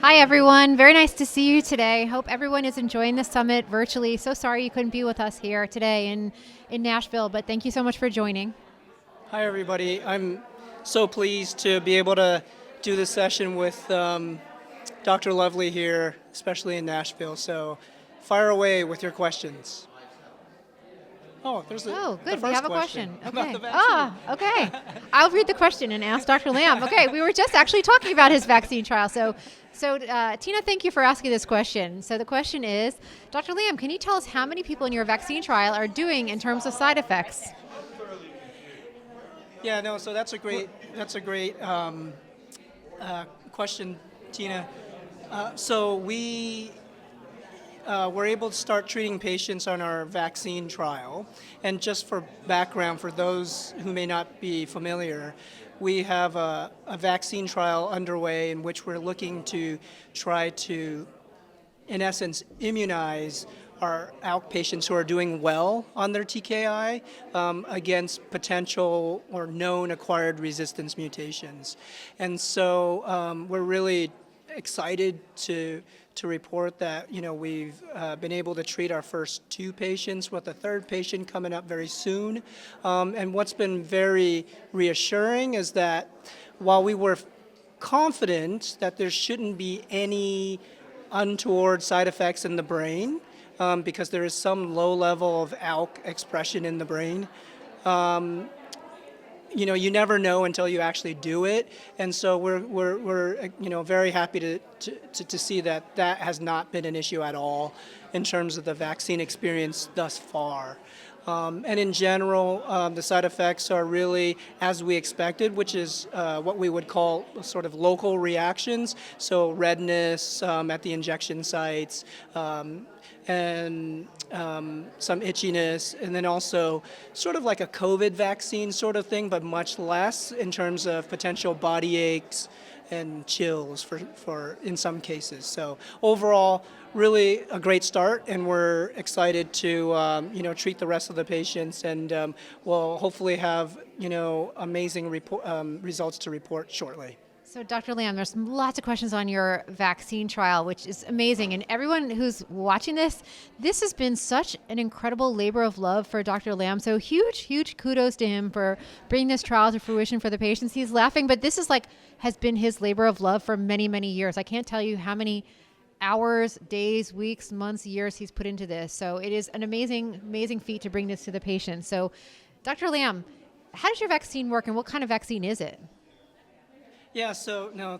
Hi, everyone. Very nice to see you today. Hope everyone is enjoying the summit virtually. So sorry you couldn't be with us here today in Nashville, but thank you so much for joining. Hi, everybody. I'm so pleased to be able to do this session with Dr. Lovely here, especially in Nashville. So fire away with your questions. Oh, there's Oh, the good. We first have a question question. about Okay. the vaccine. Okay. I'll read the question and ask Dr. Lam. Okay, we were just actually talking about his vaccine trial. So, Tina, thank you for asking this question. So the question is, Dr. Lam, can you tell us how many people in your vaccine trial are doing in terms of side effects? Yeah, no. So that's a great question, Tina. So we were able to start treating patients on our vaccine trial. And just for background, for those who may not be familiar, we have a vaccine trial underway in which we're looking to try to, in essence, immunize our ALK patients who are doing well on their TKI against potential or known acquired resistance mutations. And so we're really excited to report that we've been able to treat our first two patients with a third patient coming up very soon. And what's been very reassuring is that while we were confident that there shouldn't be any untoward side effects in the brain, because there is some low level of ALK expression in the brain. You never know until you actually do it, and so we're very happy to see that that has not been an issue at all in terms of the vaccine experience thus far. And in general, the side effects are really as we expected, which is what we would call sort of local reactions. So redness at the injection sites, and some itchiness, and then also sort of like a COVID vaccine sort of thing, but much less in terms of potential body aches and chills for in some cases. So overall, really a great start, and we're excited to treat the rest of the patients, and we'll hopefully have amazing results to report shortly. So, Dr. Lam, there's lots of questions on your vaccine trial, which is amazing. And everyone who's watching this has been such an incredible labor of love for Dr. Lam. So huge, huge kudos to him for bringing this trial to fruition for the patients. He's laughing, but this is has been his labor of love for many, many years. I can't tell you how many hours, days, weeks, months, years he's put into this. So it is an amazing, amazing feat to bring this to the patients. So, Dr. Lam, how does your vaccine work, and what kind of vaccine is it? Yeah, so no,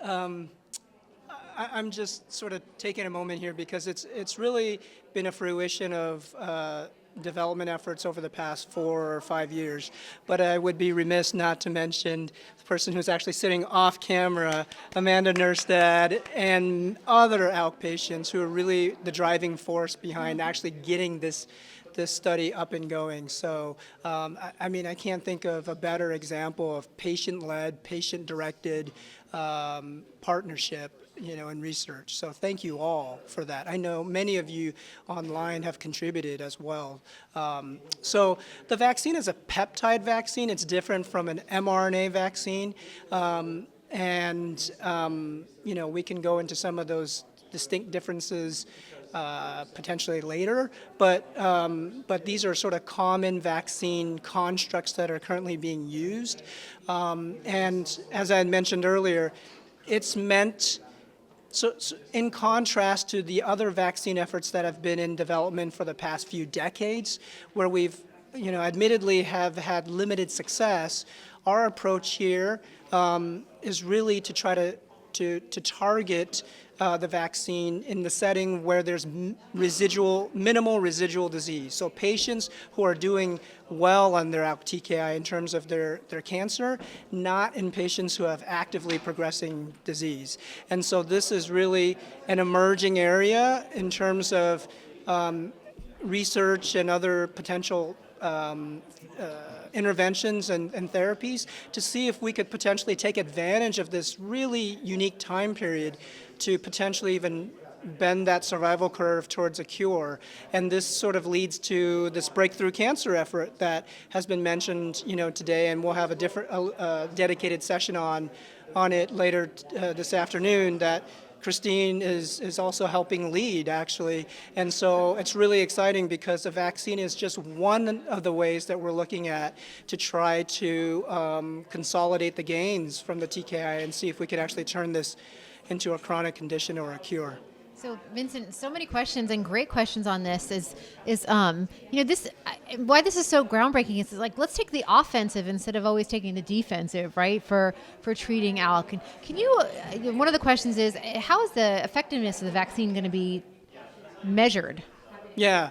I'm just sort of taking a moment here because it's really been a fruition of development efforts over the past 4 or 5 years. But I would be remiss not to mention the person who's actually sitting off camera, Amanda Nerstad, and other ALK patients who are really the driving force behind actually getting this study up and going. So, I can't think of a better example of patient-led, patient-directed partnership, in research. So thank you all for that. I know many of you online have contributed as well. So the vaccine is a peptide vaccine. It's different from an mRNA vaccine. We can go into some of those distinct differences potentially later, but these are sort of common vaccine constructs that are currently being used. And as I had mentioned earlier, it's meant, so in contrast to the other vaccine efforts that have been in development for the past few decades, where we've admittedly have had limited success, our approach here is really to try to target the vaccine in the setting where there's minimal residual disease. So patients who are doing well on their ALK TKI in terms of their cancer, not in patients who have actively progressing disease. And so this is really an emerging area in terms of research and other potential interventions and therapies to see if we could potentially take advantage of this really unique time period to potentially even bend that survival curve towards a cure. And this sort of leads to this breakthrough cancer effort that has been mentioned, today, and we'll have a different dedicated session on it later this afternoon that Christine is also helping lead, actually. And so it's really exciting because the vaccine is just one of the ways that we're looking at to try to consolidate the gains from the TKI and see if we can actually turn this into a chronic condition or a cure. So Vincent, so many questions and great questions on this is this why this is so groundbreaking is like, let's take the offensive instead of always taking the defensive, right? For treating ALK. Can you, one of the questions is, how is the effectiveness of the vaccine going to be measured? Yeah.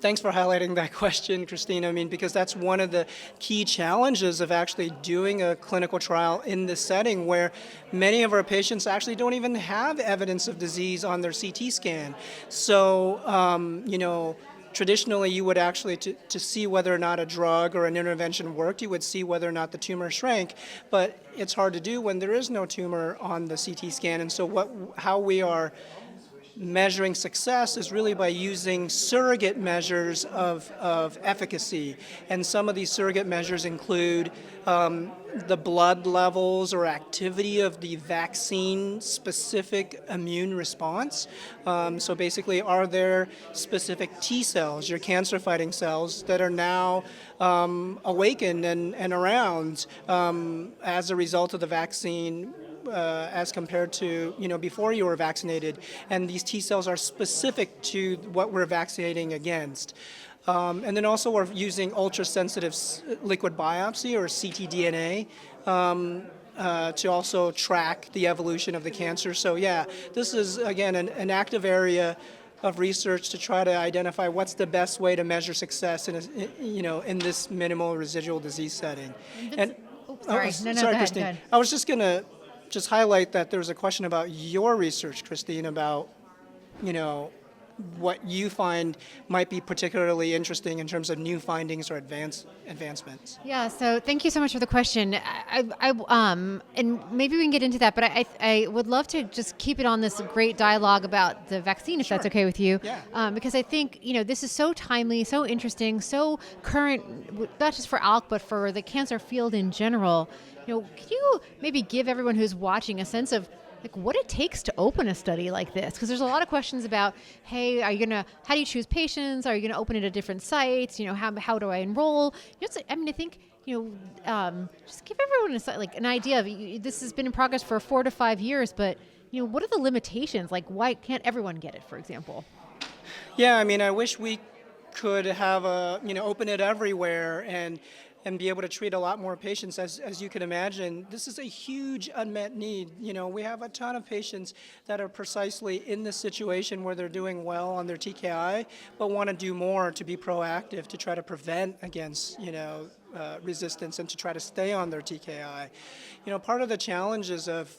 Thanks for highlighting that question, Christine. I mean, because that's one of the key challenges of actually doing a clinical trial in this setting where many of our patients actually don't even have evidence of disease on their CT scan. So, traditionally you would actually, to see whether or not a drug or an intervention worked, you would see whether or not the tumor shrank, but it's hard to do when there is no tumor on the CT scan. And so how we are measuring success is really by using surrogate measures of efficacy. And some of these surrogate measures include the blood levels or activity of the vaccine-specific immune response. So basically, are there specific T cells, your cancer-fighting cells, that are now awakened and around as a result of the vaccine as compared to before you were vaccinated, and these T cells are specific to what we're vaccinating against. And then also we're using ultra-sensitive liquid biopsy or ctDNA to also track the evolution of the cancer. So yeah, this is again an active area of research to try to identify what's the best way to measure success in this minimal residual disease setting. Sorry, sorry, go Christine. ahead. I was just going to highlight that there was a question about your research, Christine, about what you find might be particularly interesting in terms of new findings or advancements. Yeah, so thank you so much for the question. And maybe we can get into that, but I would love to just keep it on this great dialogue about the vaccine, if that's okay with you. Yeah. Because I think, this is so timely, so interesting, so current, not just for ALK, but for the cancer field in general. Can you maybe give everyone who's watching a sense of what it takes to open a study like this? Because there's a lot of questions about, hey, how do you choose patients? Are you going to open it at different sites? How do I enroll? I think, just give everyone an idea of, this has been in progress for 4 to 5 years, but, what are the limitations? Like, why can't everyone get it, for example? Yeah, I wish we could have open it everywhere and be able to treat a lot more patients. As you can imagine, this is a huge unmet need. We have a ton of patients that are precisely in this situation where they're doing well on their TKI, but want to do more to be proactive to try to prevent against, resistance and to try to stay on their TKI. Part of the challenges of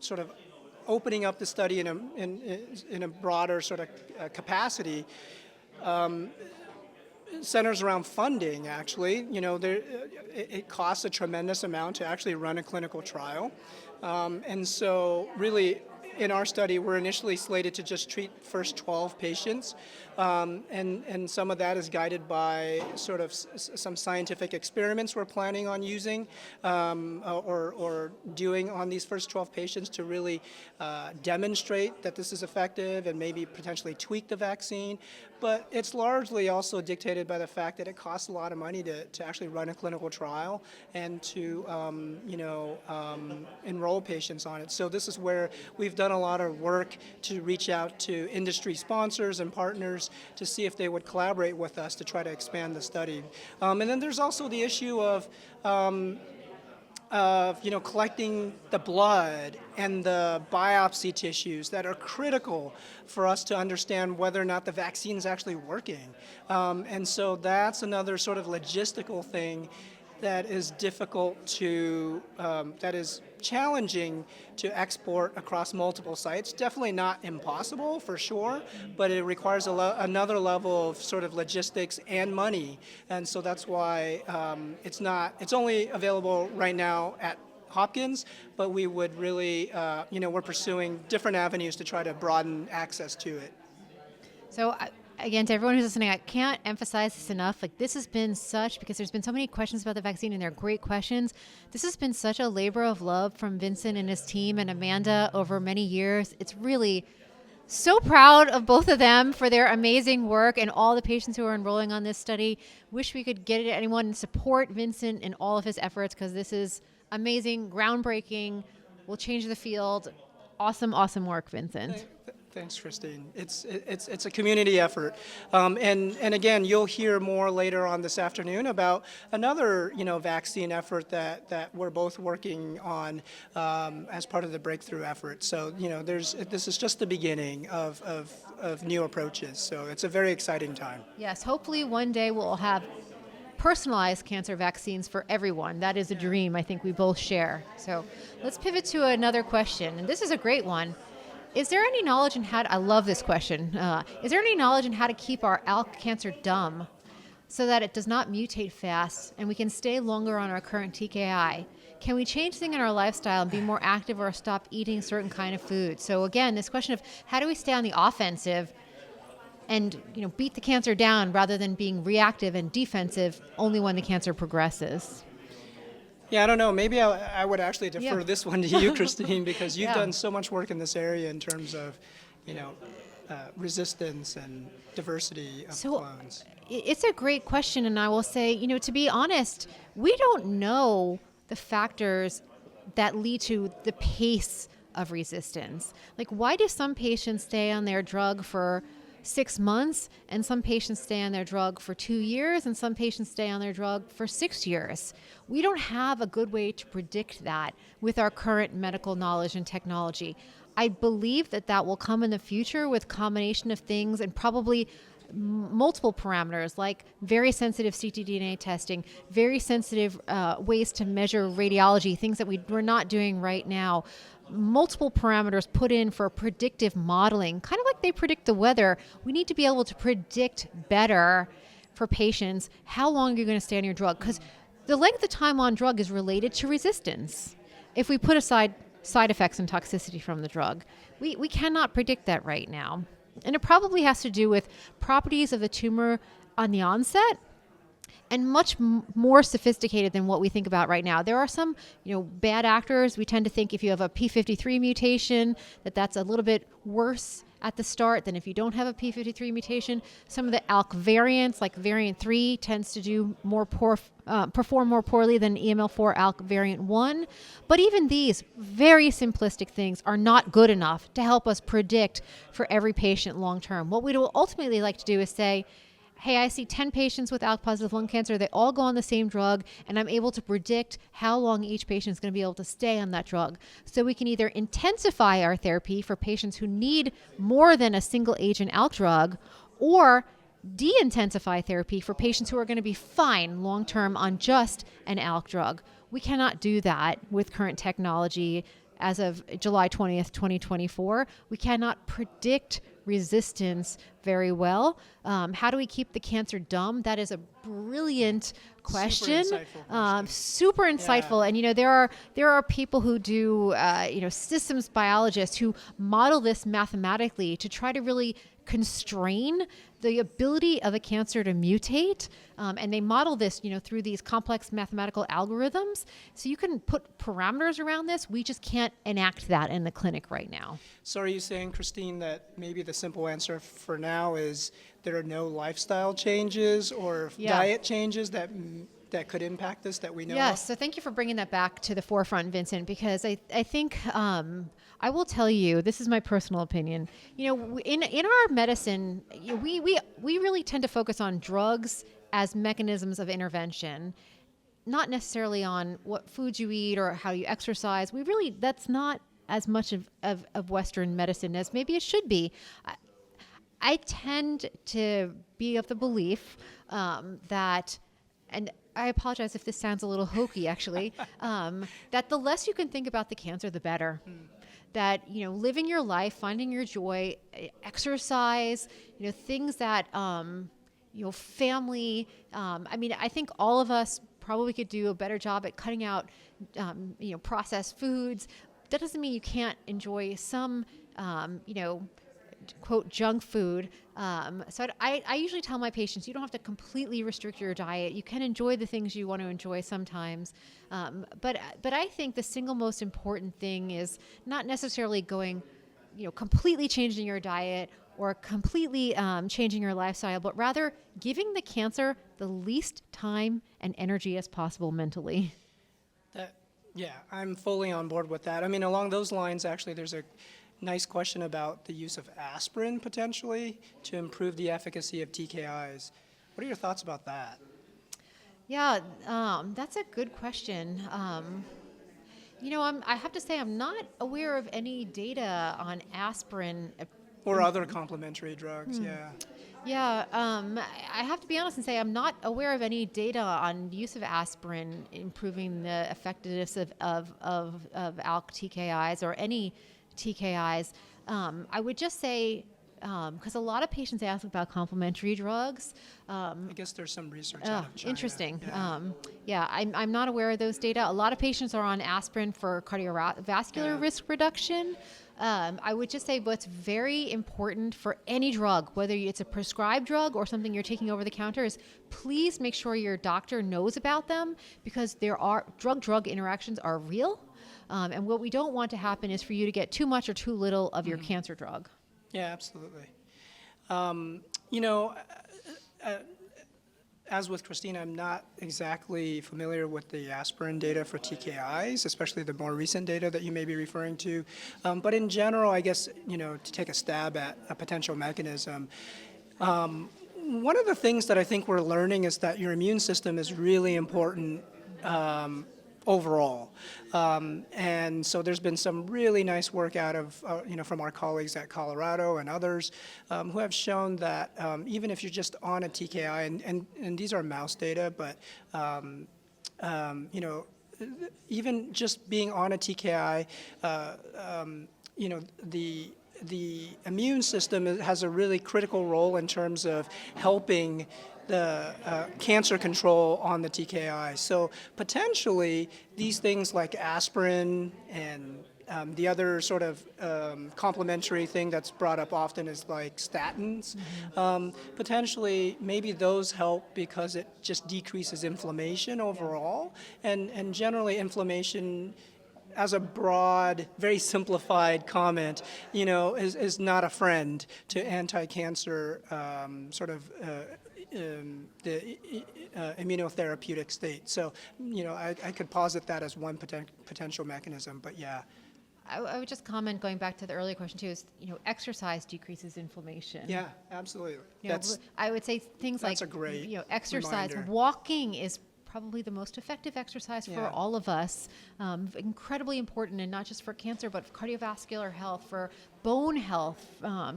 sort of opening up the study in a broader sort of capacity centers around funding, actually. It costs a tremendous amount to actually run a clinical trial. And so really, in our study, we're initially slated to just treat first 12 patients. And some of that is guided by sort of some scientific experiments we're planning on using or doing on these first 12 patients to really demonstrate that this is effective and maybe potentially tweak the vaccine. But it's largely also dictated by the fact that it costs a lot of money to actually run a clinical trial and to enroll patients on it. So this is where we've done a lot of work to reach out to industry sponsors and partners to see if they would collaborate with us to try to expand the study. And then there's also the issue of collecting the blood and the biopsy tissues that are critical for us to understand whether or not the vaccine is actually working. And so that's another sort of logistical thing that is difficult to, that is challenging to export across multiple sites. Definitely not impossible, for sure, but it requires another level of sort of logistics and money. And so that's why it's only available right now at Hopkins, but we would really, we're pursuing different avenues to try to broaden access to it. So again, to everyone who's listening, I can't emphasize this enough. Like, this has been because there's been so many questions about the vaccine, and they're great questions. This has been such a labor of love from Vincent and his team and Amanda over many years. It's really so proud of both of them for their amazing work and all the patients who are enrolling on this study. Wish we could get it to anyone and support Vincent in all of his efforts, because this is amazing, groundbreaking, will change the field. Awesome, awesome work, Vincent. Thanks, Christine. It's a community effort, and again, you'll hear more later on this afternoon about another vaccine effort that we're both working on as part of the breakthrough effort. So this is just the beginning of new approaches. So it's a very exciting time. Yes, hopefully one day we'll have personalized cancer vaccines for everyone. That is a dream I think we both share. So let's pivot to another question, and this is a great one. Is there any knowledge in I love this question. Is there any knowledge in how to keep our ALK cancer dumb so that it does not mutate fast and we can stay longer on our current TKI? Can we change things in our lifestyle and be more active or stop eating certain kind of food? So again, this question of how do we stay on the offensive and beat the cancer down rather than being reactive and defensive only when the cancer progresses? Yeah, I don't know. Maybe I would actually defer this one to you, Christine, because you've done so much work in this area in terms of, resistance and diversity of clones. It's a great question, and I will say, to be honest, we don't know the factors that lead to the pace of resistance. Like, why do some patients stay on their drug for 6 months, and some patients stay on their drug for 2 years, and some patients stay on their drug for 6 years? We don't have a good way to predict that with our current medical knowledge and technology. I believe that will come in the future with combination of things and probably multiple parameters, like very sensitive ctDNA testing, very sensitive ways to measure radiology, things that we're not doing right now. Multiple parameters put in for predictive modeling, kind of like they predict the weather. We need to be able to predict better for patients how long you're going to stay on your drug, because the length of time on drug is related to resistance. If we put aside side effects and toxicity from the drug, we cannot predict that right now. And it probably has to do with properties of the tumor on the onset, and much more sophisticated than what we think about right now. There are some, bad actors. We tend to think if you have a P53 mutation, that's a little bit worse at the start than if you don't have a P53 mutation. Some of the ALK variants, like variant 3, tends to do perform more poorly than EML4 ALK variant 1. But even these very simplistic things are not good enough to help us predict for every patient long term. What we will ultimately like to do is say, hey, I see 10 patients with ALK positive lung cancer. They all go on the same drug, and I'm able to predict how long each patient is going to be able to stay on that drug. So we can either intensify our therapy for patients who need more than a single agent ALK drug, or de-intensify therapy for patients who are going to be fine long-term on just an ALK drug. We cannot do that with current technology. As of July 20th, 2024, we cannot predict resistance very well. How do we keep the cancer dumb? That is a brilliant question. Super insightful. And there are people who do systems biologists who model this mathematically to try to really constrain the ability of a cancer to mutate, and they model this through these complex mathematical algorithms. So you can put parameters around this. We just can't enact that in the clinic right now. So are you saying, Christine, that maybe the simple answer for now is there are no lifestyle changes or diet changes that could impact this that we know of? Yes, so thank you for bringing that back to the forefront, Vincent, because I think I will tell you, this is my personal opinion. In our medicine, we really tend to focus on drugs as mechanisms of intervention, not necessarily on what foods you eat or how you exercise. That's not as much of Western medicine as maybe it should be. I tend to be of the belief that, and I apologize if this sounds a little hokey actually, that the less you can think about the cancer, the better. That, living your life, finding your joy, exercise, things that, family. I think all of us probably could do a better job at cutting out, processed foods. That doesn't mean you can't enjoy some, quote, junk food. So I usually tell my patients, you don't have to completely restrict your diet. You can enjoy the things you want to enjoy sometimes. But I think the single most important thing is not necessarily going, completely changing your diet or completely changing your lifestyle, but rather giving the cancer the least time and energy as possible mentally. Yeah, I'm fully on board with that. I mean, along those lines, actually, there's a nice question about the use of aspirin potentially to improve the efficacy of TKIs. What are your thoughts about that? Yeah, that's a good question. I have to say I'm not aware of any data on aspirin. Or other complementary drugs, yeah. Yeah, I have to be honest and say I'm not aware of any data on use of aspirin improving the effectiveness of ALK TKIs or any TKIs. I would just say, because a lot of patients ask about complementary drugs. I guess there's some research out of China. Interesting. Yeah. I'm not aware of those data. A lot of patients are on aspirin for cardiovascular risk reduction. I would just say what's very important for any drug, whether it's a prescribed drug or something you're taking over the counter, is please make sure your doctor knows about them, because there are drug-drug interactions are real. And what we don't want to happen is for you to get too much or too little of your cancer drug. Yeah, absolutely. As with Christine, I'm not exactly familiar with the aspirin data for TKIs, especially the more recent data that you may be referring to. But in general, I guess, to take a stab at a potential mechanism, one of the things that I think we're learning is that your immune system is really important overall. And so there's been some really nice work out of, from our colleagues at Colorado and others who have shown that even if you're just on a TKI, and these are mouse data, but, even just being on a TKI, the immune system has a really critical role in terms of helping the cancer control on the TKI. So potentially these things like aspirin and the other sort of complementary thing that's brought up often is like statins. Potentially maybe those help because it just decreases inflammation overall, and generally inflammation, as a broad, very simplified comment, is not a friend to anti-cancer the immunotherapeutic state. So, I could posit that as one potential mechanism, but yeah. I would just comment, going back to the earlier question too, is, exercise decreases inflammation. Yeah, absolutely. I would say things like, a great exercise, reminder. Walking is probably the most effective exercise for all of us. Incredibly important, and not just for cancer, but for cardiovascular health, for bone health,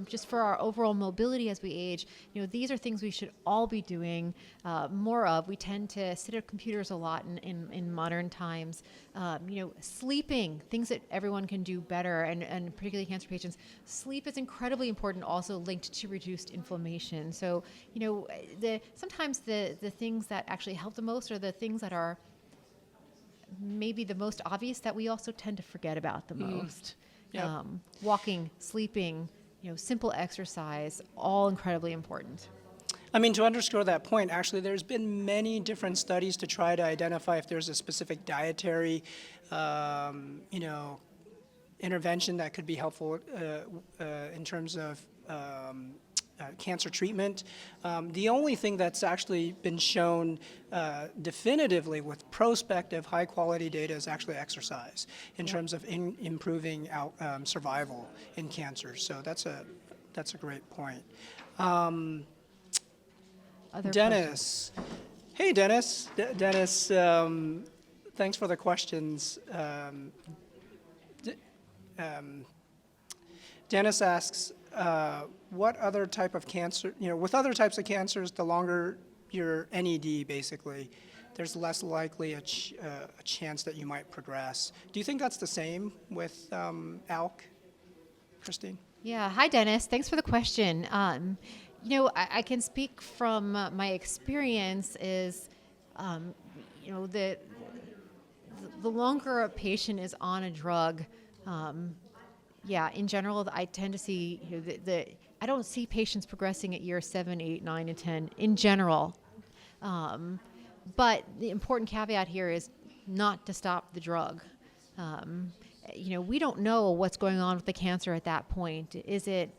just for our overall mobility as we age. These are things we should all be doing more of. We tend to sit at computers a lot in modern times. Sleeping, things that everyone can do better, and particularly cancer patients. Sleep is incredibly important, also linked to reduced inflammation. So, sometimes the things that actually help the most are the things that are maybe the most obvious that we also tend to forget about the most. Yep. Walking, sleeping, simple exercise, all incredibly important. I mean, to underscore that point, actually, there's been many different studies to try to identify if there's a specific dietary, intervention that could be helpful in terms of cancer treatment. The only thing that's actually been shown definitively with prospective high-quality data is actually exercise in terms of improving survival in cancer. So that's a great point. Dennis. Hey, Dennis. Dennis, thanks for the questions. Dennis asks, what other type of cancer, with other types of cancers, the longer your NED, basically, there's less likely a chance that you might progress. Do you think that's the same with ALK, Christine? Yeah. Hi, Dennis. Thanks for the question. I can speak from my experience is, the longer a patient is on a drug, in general, I tend to see I don't see patients progressing at year 7, 8, 9, and 10 in general. But the important caveat here is not to stop the drug. We don't know what's going on with the cancer at that point. Is it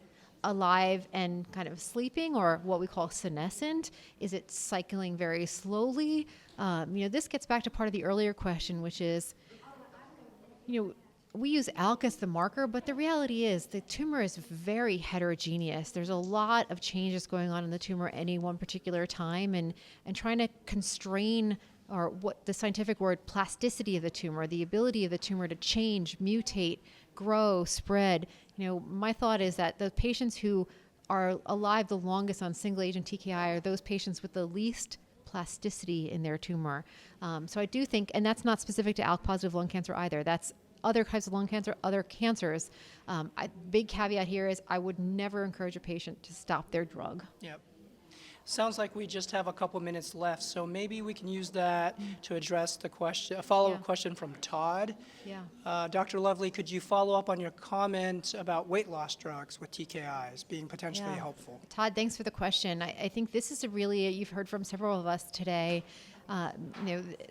alive and kind of sleeping, or what we call senescent? Is it cycling very slowly? This gets back to part of the earlier question, which is, we use ALK as the marker, but the reality is the tumor is very heterogeneous. There's a lot of changes going on in the tumor at any one particular time, and trying to constrain, or what the scientific word, plasticity of the tumor, the ability of the tumor to change, mutate, grow, spread. My thought is that the patients who are alive the longest on single agent TKI are those patients with the least plasticity in their tumor. So I do think, and that's not specific to ALK positive lung cancer either, that's other types of lung cancer, other cancers. Big caveat here is I would never encourage a patient to stop their drug. Yep. Sounds like we just have a couple minutes left, so maybe we can use that to address the question, a follow-up question from Todd. Yeah. Dr. Lovely, could you follow up on your comment about weight loss drugs with TKIs being potentially helpful? Todd, thanks for the question. I think this is you've heard from several of us today.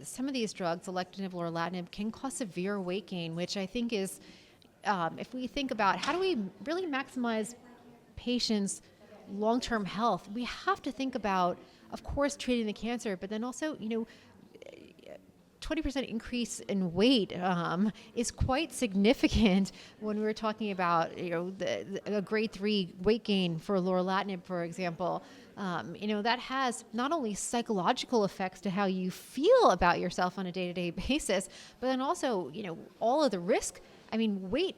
Some of these drugs, alectinib, lorlatinib, can cause severe weight gain, which I think is, if we think about how do we really maximize patients' long-term health, we have to think about, of course, treating the cancer, but then also, 20% increase in weight is quite significant when we're talking about, a grade 3 weight gain for lorlatinib, for example. That has not only psychological effects to how you feel about yourself on a day-to-day basis, but then also, all of the risk. Weight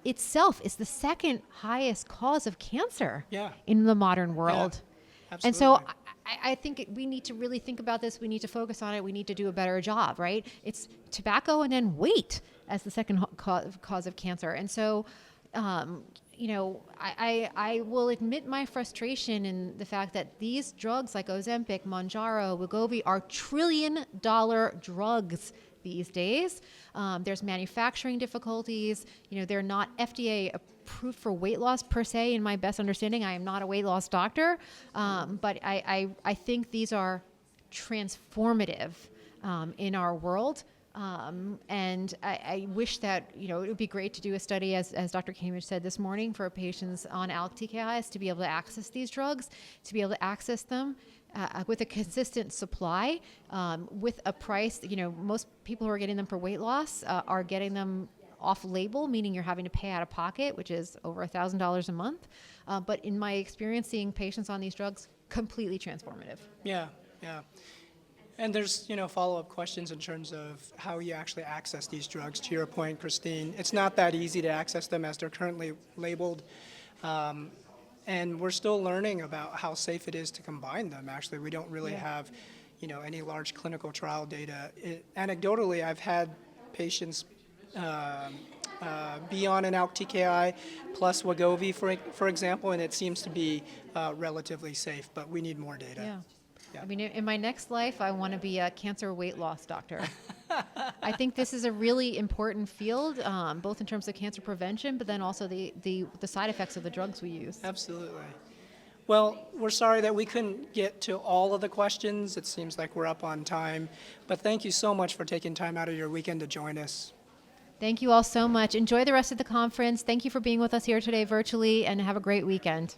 itself is the second highest cause of cancer in the modern world. Yeah, absolutely. And so I think we need to really think about this. We need to focus on it. We need to do a better job, right? It's tobacco and then weight as the second cause of cancer. And so, I will admit my frustration in the fact that these drugs like Ozempic, Mounjaro, Wegovy are trillion-dollar drugs these days. There's manufacturing difficulties. They're not FDA approved for weight loss per se, in my best understanding. I am not a weight loss doctor, but I think these are transformative in our world. And I wish that, it would be great to do a study, as Dr. Kamich said this morning, for patients on ALK TKIs to be able to access these drugs, to be able to access them with a consistent supply, with a price. Most people who are getting them for weight loss are getting them off-label, meaning you're having to pay out of pocket, which is over $1,000 a month. But in my experience, seeing patients on these drugs, completely transformative. Yeah. And there's, follow-up questions in terms of how you actually access these drugs. To your point, Christine, it's not that easy to access them as they're currently labeled. And we're still learning about how safe it is to combine them. Actually, we don't really have, any large clinical trial data. Anecdotally, I've had patients be on an ALK TKI plus Wegovy, for example, and it seems to be relatively safe, but we need more data. Yeah. In my next life, I want to be a cancer weight loss doctor. I think this is a really important field, both in terms of cancer prevention, but then also the side effects of the drugs we use. Absolutely. Well, we're sorry that we couldn't get to all of the questions. It seems like we're up on time. But thank you so much for taking time out of your weekend to join us. Thank you all so much. Enjoy the rest of the conference. Thank you for being with us here today virtually, and have a great weekend.